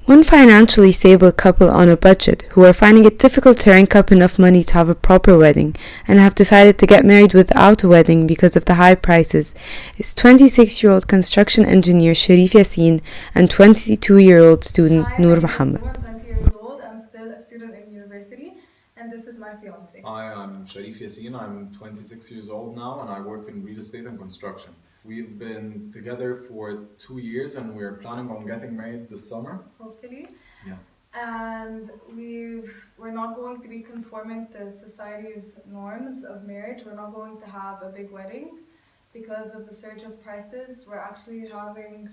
One financially stable couple on a budget who are finding it difficult to rank up enough money to have a proper wedding and have decided to get married without a wedding because of the high prices is 26-year-old construction engineer Sharif Yassin and 22-year-old student Noor Mohammed. I'm 20 years old. I'm still a student in university, and this is my fiance. Hi, I'm Sharif Yassin. I'm 26 years old now, and I work in real estate and construction. We've been together for 2 years, and we're planning on getting married this summer. Hopefully. Yeah. And we're not going to be conforming to society's norms of marriage. We're not going to have a big wedding because of the surge of prices. We're actually having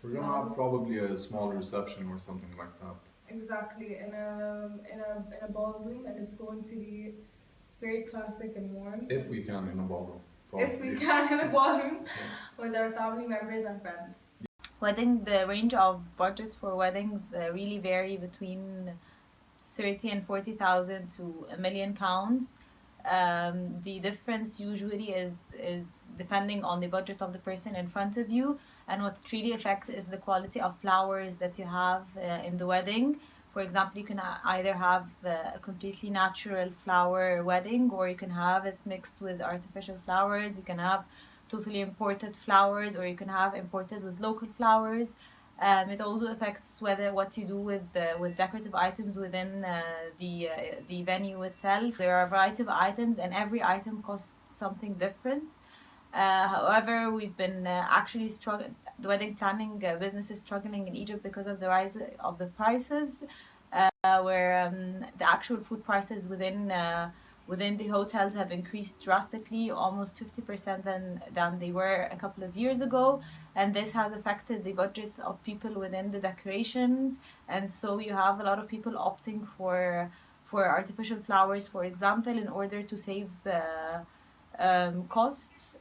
We're gonna have probably a small reception or something like that. exactly in a ballroom, and it's going to be very classic and warm. If we can in a ballroom. If we can in a ballroom with our family members and friends. The range of budgets for weddings really vary between 30 and 40,000 to £1,000,000. The difference usually is depending on the budget of the person in front of you, and what it really affects is the quality of flowers that you have in the wedding. For example, you can either have a completely natural flower wedding, or you can have it mixed with artificial flowers. You can have totally imported flowers, or you can have imported with local flowers. It also affects what you do with decorative items within the venue itself. There are a variety of items, and every item costs something different. However, we've been actually struggling. The wedding planning business is struggling in Egypt because of the rise of the prices, where the actual food prices within the hotels have increased drastically, almost 50% than they were a couple of years ago, and this has affected the budgets of people within the decorations. And so you have a lot of people opting for artificial flowers, for example, in order to save costs.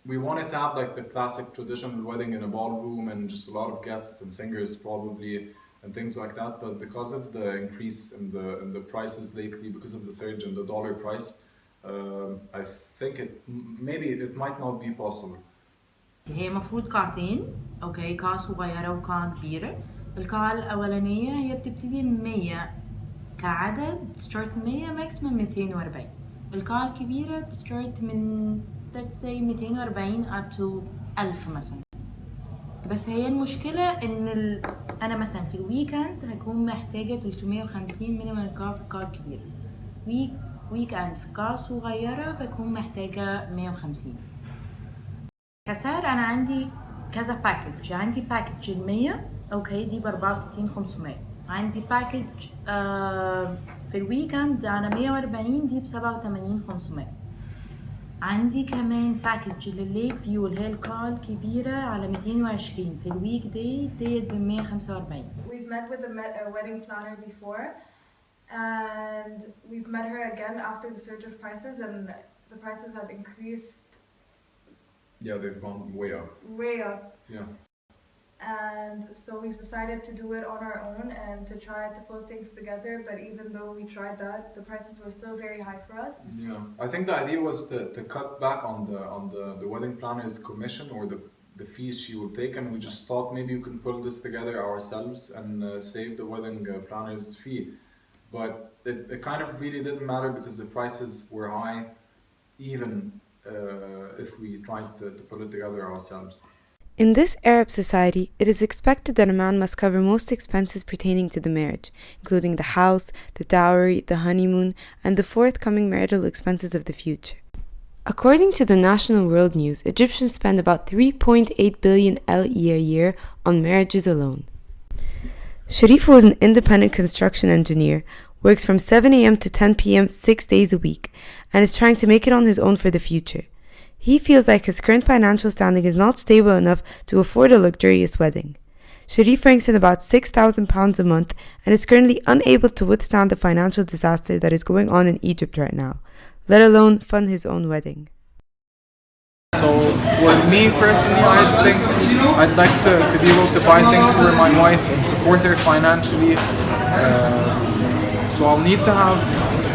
We wanted to have like the classic traditional wedding in a ballroom and just a lot of guests and singers probably and things like that, but because of the increase in the prices lately, because of the surge in the dollar price, I think maybe it might not be possible. هي مفروض قاعتين، اوكي، قاعة صغيرة وقاعة كبيرة. القاعة الأولانية هي بتبتدي من 100 كعدد، ستارت 100 ماكسيمم 240. القاعة الكبيرة ستارت من let's say 240 up to 1000 مثلا. بس هي المشكلة ان انا مثلا في الويكند هكون محتاجة 350 مينيمم القاعة في القاعة الكبيرة. ويكند في قاعة صغيرة بكون محتاجة 150. كسعر انا عندي كذا باكج. عندي باكج 100 اوكي دي ب64,500. عندي باكج في الويكند على 140 دي ب87,500. عندي كمان باكج للليك فيو اللي هي القاعة الكبيرة على 220 في الويك داي ديت ب145. We've met with a wedding planner before, and we've met her again after the surge of prices, and the prices have increased. Yeah, they've gone way up. Way up. Yeah. And so we've decided to do it on our own and to try to pull things together, but even though we tried that, the prices were still very high for us. Yeah, I think the idea was to cut back on the wedding planner's commission or the fees she will take, and we just thought maybe we can pull this together ourselves and save the wedding planner's fee. But it kind of really didn't matter because the prices were high, even if we tried to pull it together ourselves. In this Arab society, it is expected that a man must cover most expenses pertaining to the marriage, including the house, the dowry, the honeymoon, and the forthcoming marital expenses of the future. According to the National World News, Egyptians spend about 3.8 billion LE a year on marriages alone. Sharif, who is an independent construction engineer, works from 7 a.m. to 10 p.m. 6 days a week, and is trying to make it on his own for the future. He feels like his current financial standing is not stable enough to afford a luxurious wedding. Sharif ranks in about £6,000 a month and is currently unable to withstand the financial disaster that is going on in Egypt right now, let alone fund his own wedding. So for me personally, I think I'd like to be able to buy things for my wife and support her financially. So I'll need to have,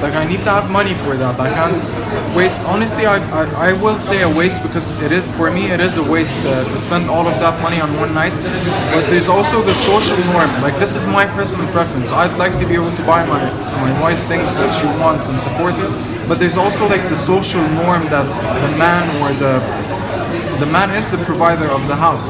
like, I need to have money for that. I can't waste. Honestly, I will say a waste, because it is, for me, it is a waste to spend all of that money on one night. But there's also the social norm. Like, this is my personal preference. I'd like to be able to buy my wife things that she wants and support her. But there's also like the social norm that the man is the provider of the house.